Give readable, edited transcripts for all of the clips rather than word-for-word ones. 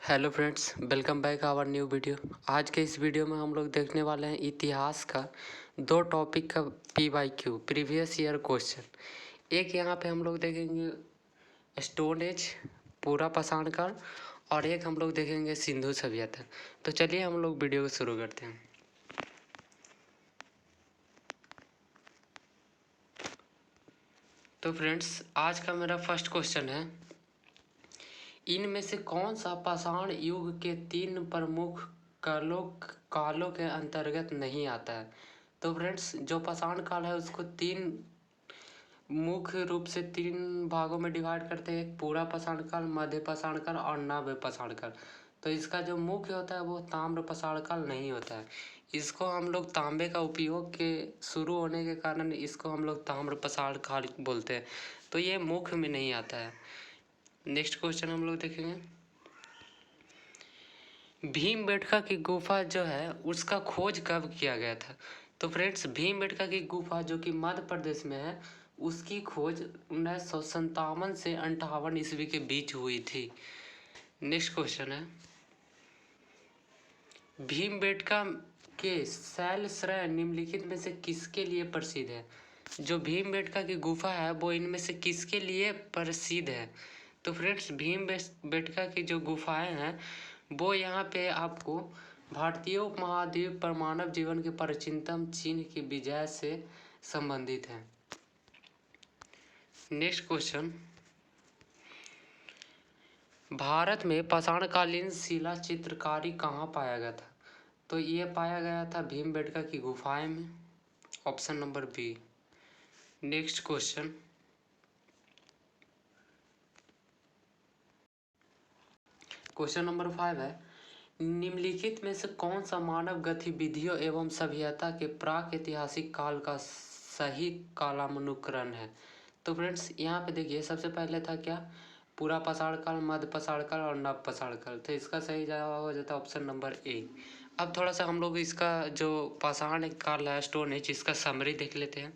Hello friends, welcome back our new video. आज के इस वीडियो में हम लोग देखने वाले हैं इतिहास का दो टॉपिक का PYQ प्रीवियस ईयर क्वेश्चन। एक यहाँ पे हम लोग देखेंगे स्टोन एज पूरा पाषाण काल और एक हम लोग देखेंगे सिंधु सभ्यता। तो चलिए हम लोग वीडियो को शुरू करते हैं। तो फ्रेंड्स, आज का मेरा फर्स्ट क्वेश्चन है, इनमें से कौन सा पाषाण युग के तीन प्रमुख कालों के अंतर्गत नहीं आता है। तो फ्रेंड्स, जो पाषाण काल है उसको तीन मुख्य रूप से तीन भागों में डिवाइड करते हैं। एक पूरा पाषाण काल, मध्य पाषाण काल और नव्य पाषाण काल। तो इसका जो मुख्य होता है वो ताम्र पाषाण काल नहीं होता है। इसको हम लोग तांबे का उपयोग के शुरू होने के कारण इसको हम लोग ताम्र पाषाण काल बोलते हैं। तो ये मुख्य में नहीं आता है। नेक्स्ट क्वेश्चन हम लोग देखेंगे, भीमबेटका की गुफा जो है उसका खोज कब किया गया था। तो फ्रेंड्स, भीमबेटका की गुफा जो कि मध्य प्रदेश में है उसकी खोज 1957 से 58 ईस्वी के बीच हुई थी। नेक्स्ट क्वेश्चन है, भीमबेटका के शैलश्रय निम्नलिखित में से किसके लिए प्रसिद्ध है। जो भीमबेटका की गुफा है वो इनमें से किसके लिए प्रसिद्ध है। तो फ्रेंड्स, भीमबेटका की जो गुफाएं हैं वो यहाँ पे आपको भारतीय उपमहाद्वीप पर मानव जीवन के प्राचीनतम चिन्ह की विजय से संबंधित है। नेक्स्ट क्वेश्चन, भारत में पाषाणकालीन शिला चित्रकारी कहाँ पाया गया था। तो ये पाया गया था भीमबेटका की गुफाएं में, option number B. Next question, question number 5 है, निम्नलिखित में से कौन सा मानव गतिविधियों एवं सभ्यता के प्राक ऐतिहासिक काल का सही कालानुक्रम है। तो फ्रेंड्स, यहाँ पे देखिए, सबसे पहले था क्या, पूरा पाषाण काल, मध्य पाषाण काल और नव पाषाण काल। तो इसका सही जवाब हो जाता है ऑप्शन नंबर ए। अब थोड़ा सा हम लोग इसका जो पाषाण काल है, स्टोन एज, इसका समरी देख लेते हैं।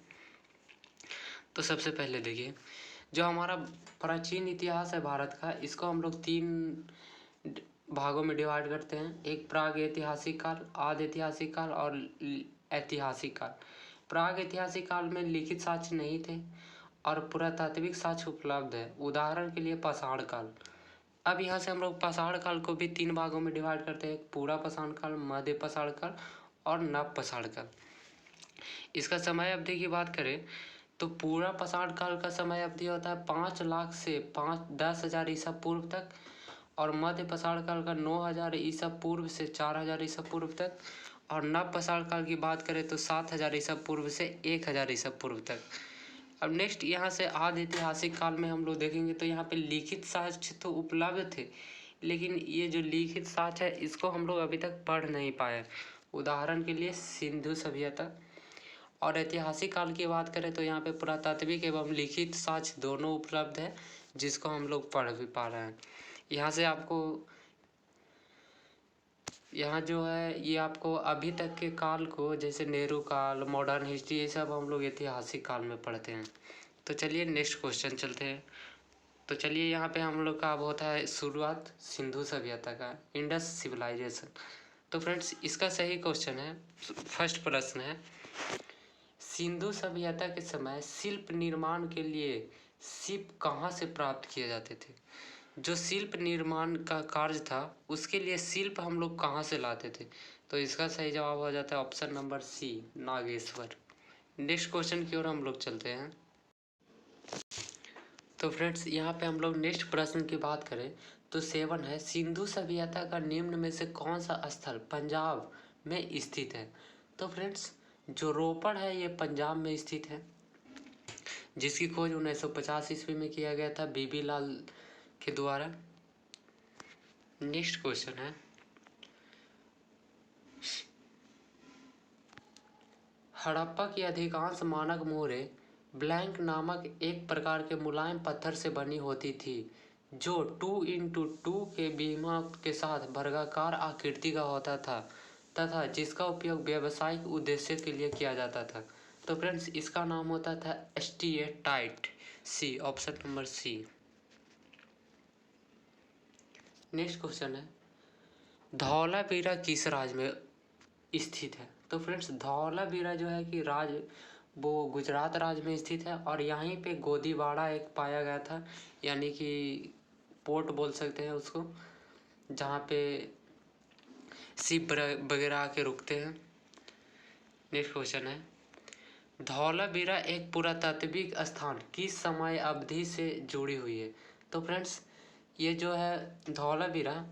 तो सबसे पहले देखिए, जो हमारा प्राचीन इतिहास है भारत का, इसको हम लोग तीन भागों में डिवाइड करते हैं। एक प्राग ऐतिहासिक काल, आदि ऐतिहासिक काल और ऐतिहासिक काल। प्राग ऐतिहासिक काल में लिखित साक्ष्य नहीं थे और पुरातात्विक साक्ष्य उपलब्ध है। उदाहरण के लिए पाषाण काल। अब यहाँ से हम लोग पाषाण काल को भी तीन भागों में डिवाइड करते हैं। एक पूरा पाषाण काल, मध्य पाषाण काल और नव पाषाण काल। इसका समय अवधि की बात करें तो पूरा पाषाण काल का समय अवधि होता है 5 लाख से 10,000 ईसा पूर्व तक और मध्य पाषाण काल का 9,000 ईसा पूर्व से 4,000 ईसा पूर्व तक। और नव पाषाण काल की बात करें तो 7,000 ईसा पूर्व से 1,000 ईसा पूर्व तक। अब नेक्स्ट यहाँ से आदि ऐतिहासिक काल में हम लोग देखेंगे तो यहाँ पे लिखित साक्ष्य तो उपलब्ध थे, लेकिन ये जो लिखित साक्ष्य है इसको हम लोग अभी तक पढ़ नहीं पाए। उदाहरण के लिए सिंधु सभ्यता। और ऐतिहासिक काल की बात करें तो यहाँ पे पुरातात्विक एवं लिखित साक्ष्य दोनों उपलब्ध है, जिसको हम लोग पढ़ भी पा रहे हैं। यहाँ से आपको, यहाँ जो है ये आपको अभी तक के काल को, जैसे नेहरू काल, मॉडर्न हिस्ट्री, ये सब हम लोग ऐतिहासिक काल में पढ़ते हैं। तो चलिए नेक्स्ट क्वेश्चन चलते हैं। तो चलिए, यहाँ पे हम लोग का अब होता है शुरुआत सिंधु सभ्यता का, इंडस सिविलाइजेशन। तो फ्रेंड्स, इसका सही क्वेश्चन है, फर्स्ट प्रश्न है, सिंधु सभ्यता के समय शिल्प निर्माण के लिए शिप कहाँ से प्राप्त किए जाते थे। जो शिल्प निर्माण का कार्य था उसके लिए शिल्प हम लोग कहाँ से लाते थे। तो इसका सही जवाब हो जाता है option number C, Nageshwar. Next question की ओर हम लोग चलते हैं। तो फ्रेंड्स, यहाँ पे हम लोग नेक्स्ट प्रश्न की बात करें तो 7 है, सिंधु सभ्यता का निम्न में से कौन सा स्थल पंजाब में स्थित है। तो फ्रेंड्स, जो रोपड़ है ये पंजाब में स्थित है, जिसकी खोज 1950 ईस्वी में किया गया था बीबी लाल के द्वारा। नेक्स्ट क्वेश्चन है, हड़प्पा की अधिकांश मानक मोहरें ब्लैंक नामक एक प्रकार के मुलायम पत्थर से बनी होती थी, जो 2x2 के बीमा के साथ वर्गाकार आकृति का होता था तथा जिसका उपयोग व्यावसायिक उद्देश्य के लिए किया जाता था। तो फ्रेंड्स, इसका नाम होता था steatite, C, option number C. Next question है धौलावीरा किस राज्य में स्थित है? तो फ्रेंड्स धौलावीरा जो है कि राज्य वो गुजरात राज्य में स्थित है और यहीं पे गोदीवाड़ा एक पाया गया था, यानी कि पोर्ट बोल सकते हैं उसको, जहाँ पे शिप वगैरह आके रुकते हैं। नेक्स्ट क्वेश्चन है धौलावीरा एक पुरातात्विक स्थान किस समय अवधि से जुड़ी हुई है? तो फ्रेंड्स ये जो है धौलावीरा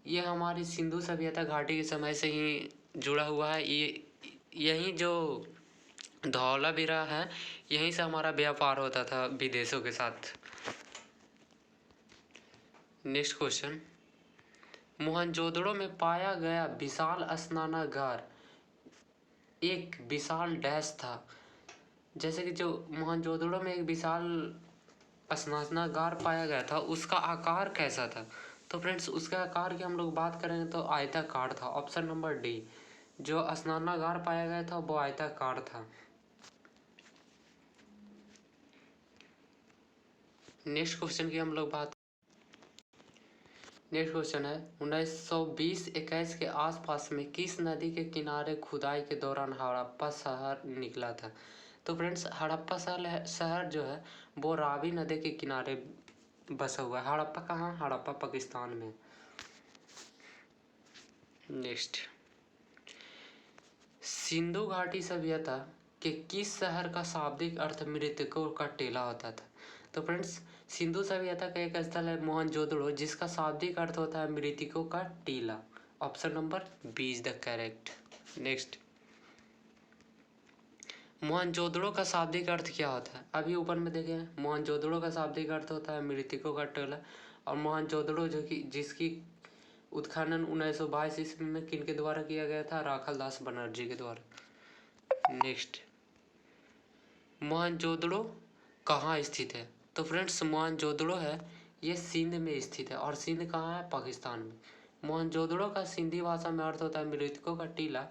ये हमारी सिंधु सभ्यता घाटी के समय से ही जुड़ा हुआ है। यही जो धौलावीरा है यहीं से हमारा व्यापार होता था विदेशों के साथ। नेक्स्ट क्वेश्चन मोहनजोदड़ो में पाया गया विशाल स्नानागार एक विशाल डैश था। जैसे कि जो मोहनजोदड़ो में एक विशाल स्नानागार पाया गया था उसका आकार कैसा था? तो फ्रेंड्स उसके आकार की हम लोग बात करेंगे तो आयताकार था। ऑप्शन नंबर डी, जो स्नानागार पाया गया था वो आयताकार था। नेक्स्ट क्वेश्चन की हम लोग बात, नेक्स्ट क्वेश्चन है 1920-21 के आसपास में किस नदी के किनारे खुदाई के दौरान हड़प्पा शहर निकला था? तो फ्रेंड्स हड़प्पा शहर जो है वो रावी नदी के किनारे बसा हुआ है। हड़प्पा कहाँ? हड़प्पा पाकिस्तान में। नेक्स्ट सिंधु घाटी सभ्यता के किस शहर का शाब्दिक अर्थ मृतकों का टीला होता था? तो फ्रेंड्स सिंधु सभ्यता का एक स्थल है मोहनजोदड़ो जिसका शाब्दिक अर्थ होता है मृतकों का टीला। Option number B is the correct. Next Mohenjodaro का शाब्दिक अर्थ क्या होता है? अभी ऊपर में देखें मोहनजोदड़ो का शाब्दिक अर्थ होता है मृतकों का टीला। और मोहनजोदड़ो जो कि जिसकी उत्खनन 1922 ईस्वी में किनके द्वारा किया गया था? राखल दास बनर्जी के द्वारा। नेक्स्ट मोहनजोदड़ो कहाँ स्थित है? तो फ्रेंड्स मोहनजोदड़ो है ये सिंध में स्थित है। और सिंध कहाँ है? पाकिस्तान में। मोहनजोदड़ो का सिंधी भाषा में अर्थ होता है मृतकों का टीला।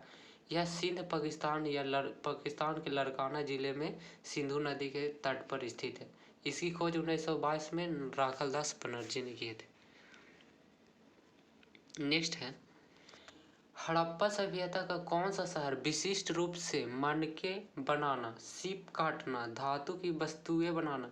यह सिंध पाकिस्तान या पाकिस्तान के लड़काना जिले में सिंधु नदी के तट पर स्थित है। इसकी खोज 1922 में राखल दास बनर्जी ने किए थे। नेक्स्ट है हड़प्पा सभ्यता का कौन सा शहर विशिष्ट रूप से मणके बनाना, सीप काटना, धातु की वस्तुएं बनाना,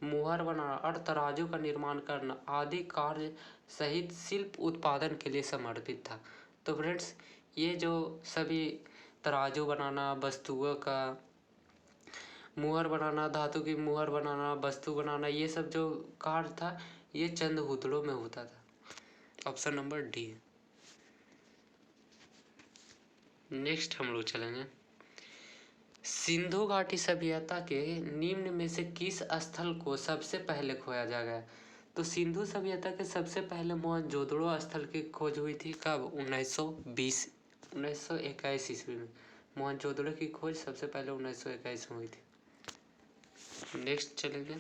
मुहर बनाना और तराजू का निर्माण करना आदि कार्य सहित शिल्प उत्पादन के लिए समर्पित था? तो फ्रेंड्स ये जो सभी तराजू बनाना, वस्तुओं का मुहर बनाना, धातु की मुहर बनाना, वस्तु बनाना, ये सब जो कार्य था ये चंद हुदड़ों में होता था। Option number D. नेक्स्ट हम लोग चलेंगे सिंधु घाटी सभ्यता के निम्न में से किस स्थल को सबसे पहले खोजा जा गया? तो सिंधु सभ्यता के सबसे पहले मोहनजोदड़ो स्थल की खोज हुई थी कब? 1921 ईस्वी में। मोहनजोदड़ो की खोज सबसे पहले 1921 में हुई थी। नेक्स्ट चलेंगे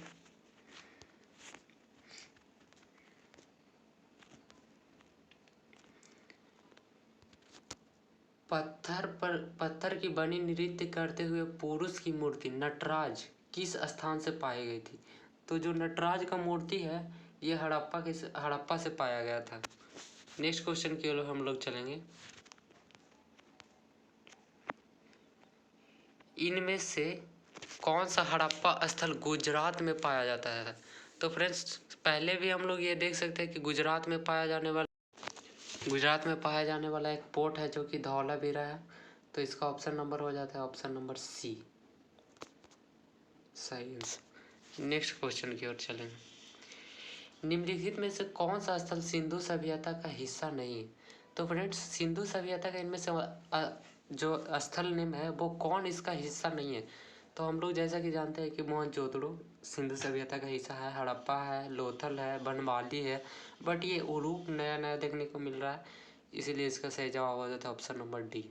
पत्थर की बनी नृत्य करते हुए पुरुष की मूर्ति नटराज किस स्थान से पाई गई थी? तो जो नटराज का मूर्ति है ये हड़प्पा से पाया गया था। नेक्स्ट क्वेश्चन की ओर हम लोग चलेंगे इनमें से कौन सा हड़प्पा स्थल गुजरात में पाया जाता है? तो फ्रेंड्स पहले भी हम लोग ये देख सकते हैं कि गुजरात में पाया जाने वाला एक पोर्ट है जो कि धौलावीरा है। तो इसका ऑप्शन नंबर हो जाता है ऑप्शन नंबर सी, सही आंसर। नेक्स्ट क्वेश्चन की ओर चलेंगे निम्नलिखित में से कौन सा स्थल सिंधु सभ्यता का हिस्सा नहीं है? तो फ्रेंड्स सिंधु सभ्यता का इनमें से जो स्थल निम्न है वो कौन इसका हिस्सा नहीं है? तो हम लोग जैसा कि जानते हैं कि मोहनजोदड़ो सिंधु सभ्यता का हिस्सा है, हड़प्पा है, लोथल है, बनवाली है, बट ये उरूप नया नया देखने को मिल रहा है, इसीलिए इसका सही जवाब हो जाता है option number D.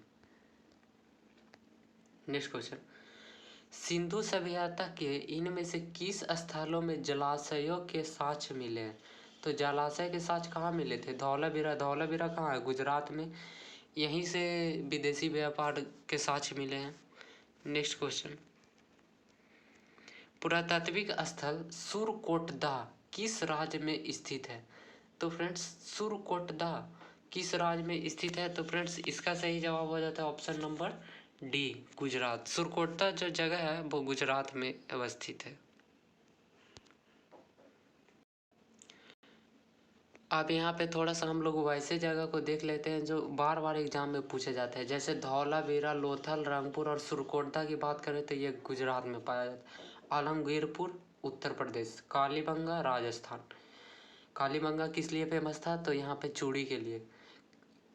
Next question Sindhu सभ्यता के इनमें से किस स्थलों में जलाशयों के साक्ष्य मिले हैं? तो जलाशय के साक्ष्य कहाँ मिले थे? धौलावीरा कहाँ है? गुजरात में। यहीं से विदेशी व्यापार के साक्ष्य मिले हैं। नेक्स्ट क्वेश्चन पुरातात्विक स्थल सुरकोटदा किस राज्य में स्थित है? तो फ्रेंड्स सुरकोटदा किस राज्य में स्थित है? तो फ्रेंड्स इसका सही जवाब हो जाता है option number D, Gujarat. Surkotada जो जगह है वो गुजरात में अवस्थित है। अब यहाँ पे थोड़ा सा हम लोग वैसे जगह को देख लेते हैं जो बार बार एग्जाम में पूछे जाते हैं। जैसे धौलावीरा, लोथल, रंगपुर और सुरकोटदा की बात करें तो ये गुजरात में पाया जाता है। आलमगीरपुर उत्तर प्रदेश, कालीबंगा राजस्थान। कालीबंगा किस लिए फेमस था? तो यहाँ पे चूड़ी के लिए।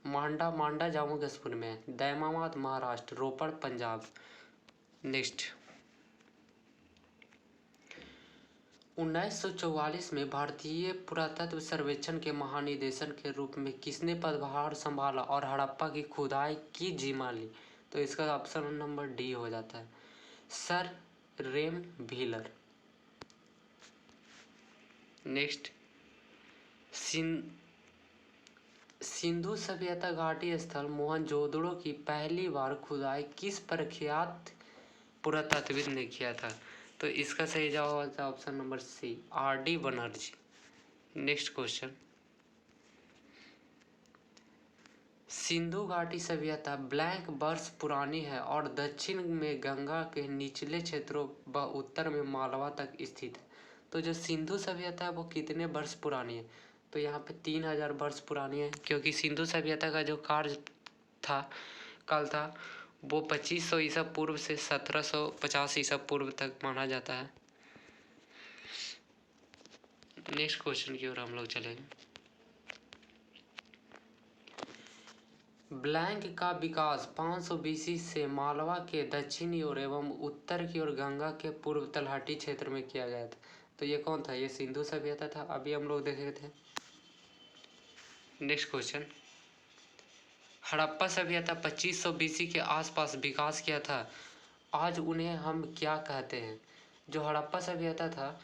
मांडा जम्मू कश्मीर में है। दैमाबाद महाराष्ट्र, रोपड़ पंजाब। नेक्स्ट, 1944 में भारतीय पुरातत्व सर्वेक्षण के महानिदेशक के रूप में किसने पदभार संभाला और हड़प्पा की खुदाई की जिम्मा ली? तो इसका ऑप्शन नंबर डी हो जाता है, sir REM Wheeler. Next, Sindhu सभ्यता घाटी स्थल मोहनजोदड़ो की पहली बार खुदाई किस प्रख्यात पुरातत्वविद ने किया था? तो इसका सही जवाब होता है option number C, RD. Banerjee. Next question, Sindhu घाटी सभ्यता ब्लैंक वर्ष पुरानी है और दक्षिण में गंगा के निचले क्षेत्रों व उत्तर में मालवा तक स्थित है। तो जो सिंधु सभ्यता है वो कितने वर्ष पुरानी है? तो यहाँ पे 3000 वर्ष पुरानी है, क्योंकि सिंधु सभ्यता का जो काल था वो 2500 ईसा पूर्व से 1750 ईसा पूर्व तक माना जाता है। नेक्स्ट क्वेश्चन की ओर हम लोग चलेंगे। ब्लैंक का विकास 500 BC से मालवा के दक्षिणी ओर एवं उत्तर की ओर गंगा के पूर्व तलहटी क्षेत्र में किया गया था। तो ये कौन था? ये सिंधु सभ्यता था, अभी हम लोग देखे थे। नेक्स्ट क्वेश्चन, हड़प्पा सभ्यता 2500 BC के आसपास विकास किया था, आज उन्हें हम क्या कहते हैं? जो हड़प्पा सभ्यता था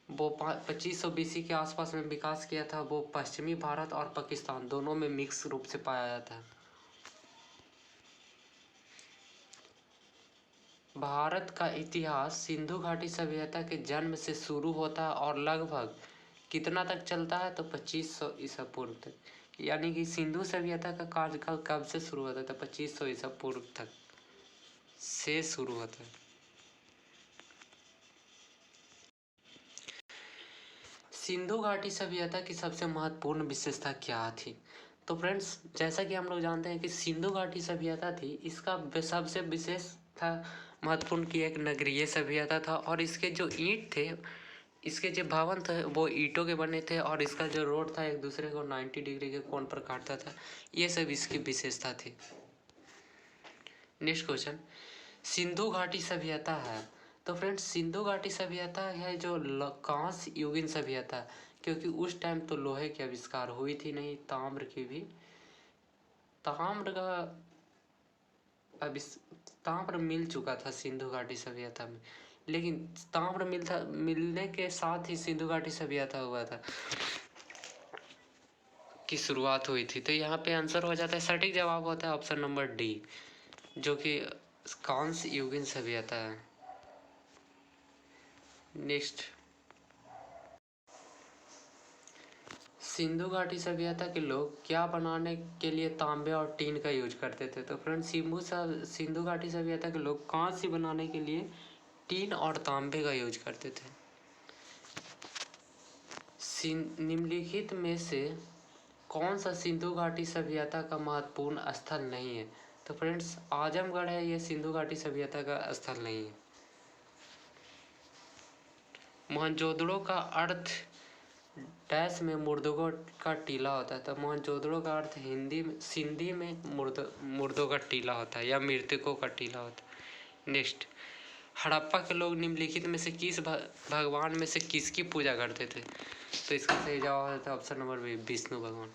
वो 2500 BC के आसपास में विकास किया था, वो पश्चिमी भारत और पाकिस्तान दोनों में मिक्स रूप से पाया जाता है। भारत का इतिहास सिंधु घाटी सभ्यता के जन्म से शुरू होता है और लगभग कितना तक चलता है? तो 2500 ईसा पूर्व तक। यानी कि सिंधु सभ्यता का कार्यकाल कब से शुरू होता था? 2500 ईसा पूर्व तक से शुरू होता है। सिंधु घाटी सभ्यता की सबसे महत्वपूर्ण विशेषता क्या थी? तो फ्रेंड्स, जैसा कि हम लोग जानते हैं कि सिंधु घाटी सभ्यता थी, इसका सबसे विशेष था महत्वपूर्ण की एक नगरीय सभ्यता था और इसके जो ईंट थे, इसके जो भवन थे वो ईंटों के बने थे और इसका जो रोड था एक दूसरे को 90 डिग्री के कोण पर काटता था। ये सब इसकी विशेषता थी। नेक्स्ट क्वेश्चन, सिंधु घाटी सभ्यता है, तो फ्रेंड्स सिंधु घाटी सभ्यता है जो कांस्य युगीन सभ्यता, क्योंकि उस टाइम तो लोहे की आविष्कार हुई थी नहीं, ताम्र की भी। ताम्र मिल चुका था सिंधु घाटी सभ्यता में, लेकिन ताम्र मिलने के साथ ही सिंधु घाटी सभ्यता हुआ था की शुरुआत हुई थी। तो यहाँ पे आंसर हो जाता है, सटीक जवाब होता है ऑप्शन नंबर डी, जो कि कांस्य युगीन सभ्यता है। नेक्स्ट, सिंधु घाटी सभ्यता के लोग क्या बनाने के लिए तांबे और टीन का यूज करते थे? तो फ्रेंड्स सिंधु घाटी सभ्यता के लोग कांस्य बनाने के लिए टीन और तांबे का यूज करते थे। निम्नलिखित में से कौन सा सिंधु घाटी सभ्यता का महत्वपूर्ण स्थल नहीं है? तो फ्रेंड्स आजमगढ़ है, ये सिंधु घाटी सभ्यता का स्थल नहीं है। मोहनजोदड़ो का अर्थ डैश में मुर्दों का टीला होता है। तो मोहनजोदड़ो का अर्थ सिंधी में मुर्दों का टीला होता है या मृतकों का टीला होता है। नेक्स्ट, हड़प्पा के लोग निम्नलिखित में से किस भगवान में से किसकी पूजा करते थे? तो इसका सही जवाब होता है ऑप्शन नंबर बी, विष्णु भगवान।